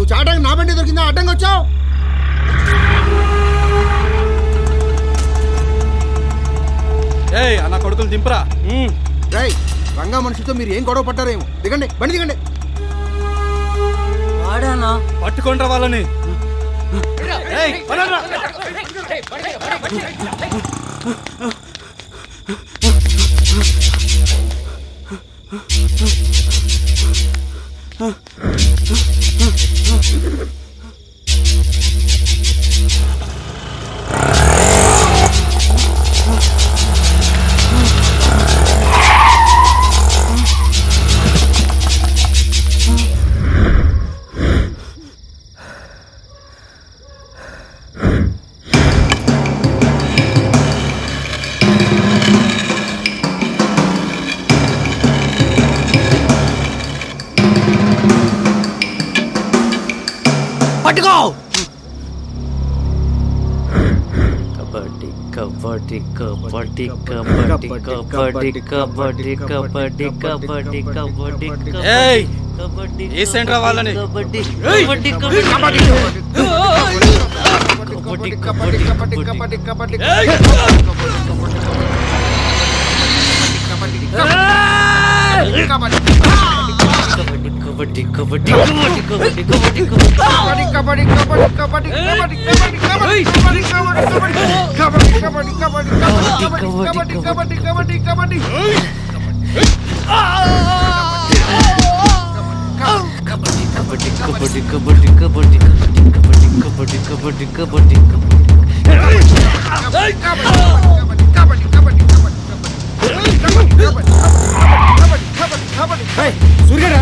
చాటానికి నా బండి దొరికిందా అడ్డంగా వచ్చావు? ఏయ్ అన్న కొడుకులు దింపరా. రై రంగా మనుషులతో మీరు ఏం గొడవ పడ్డారేమో. దిగండి, బండి దిగండి. వాడానా? పట్టుకుంటా వాళ్ళని. పట్టుకో. కబడ్డీ కబడ్డీ కబడ్డీ కబడ్డీ కబడ్డీ కబడ్డీ కబడ్డీ కబడ్డీ కబడ్డీ. ఏయ్ కబడ్డీ ఏ సెంటర్ వాళ్ళని. కబడ్డీ కబడ్డీ కబడ్డీ కబడ్డీ కబడ్డీ కబడ్డీ కబడ్డీ కబడ్డీ కబడ్డీ కబడ్డీ కబడ్డీ కబడ్డీ కబడ్డీ కబడ్డీ కబడ్డీ సూర్యరా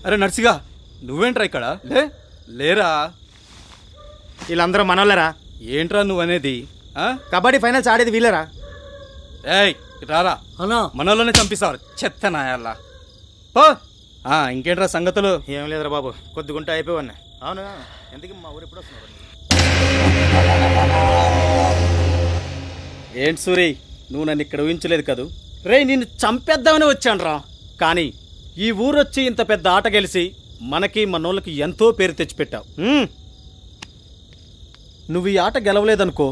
అరే నర్సిగా నువ్వేంట్రా ఇక్కడ? లేరా? వీళ్ళందరూ మనోళ్ళరా? ఏంట్రా నువ్వనేది? కబడ్డీ ఫైనల్స్ ఆడేది వీళ్ళరా? ఏయ్ రారా అన్నా, మనోళ్ళనే చంపిస్తారు చెత్త నాయల్లా. ఇంకేంట్రా సంగతులు? ఏం లేదురా బాబు, కొద్దిగుంటే అయిపోవన్నా. అవును, ఎందుకు మా ఊరు ఎప్పుడు వస్తున్నారు? ఏంటి సూరి, నువ్వు నన్ను ఇక్కడ ఊహించలేదు కదూ? రే నిన్ను చంపేద్దామని వచ్చాను రా. కానీ ఈ ఊరొచ్చి ఇంత పెద్ద ఆట గెలిచి మనకి మనోళ్ళకి ఎంతో పేరు తెచ్చిపెట్టావు. నువ్వు ఈ ఆట గెలవలేదనుకో,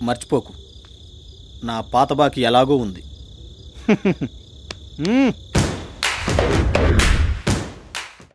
మర్చిపోకు, నా పాత బాకి ఎలాగో ఉంది.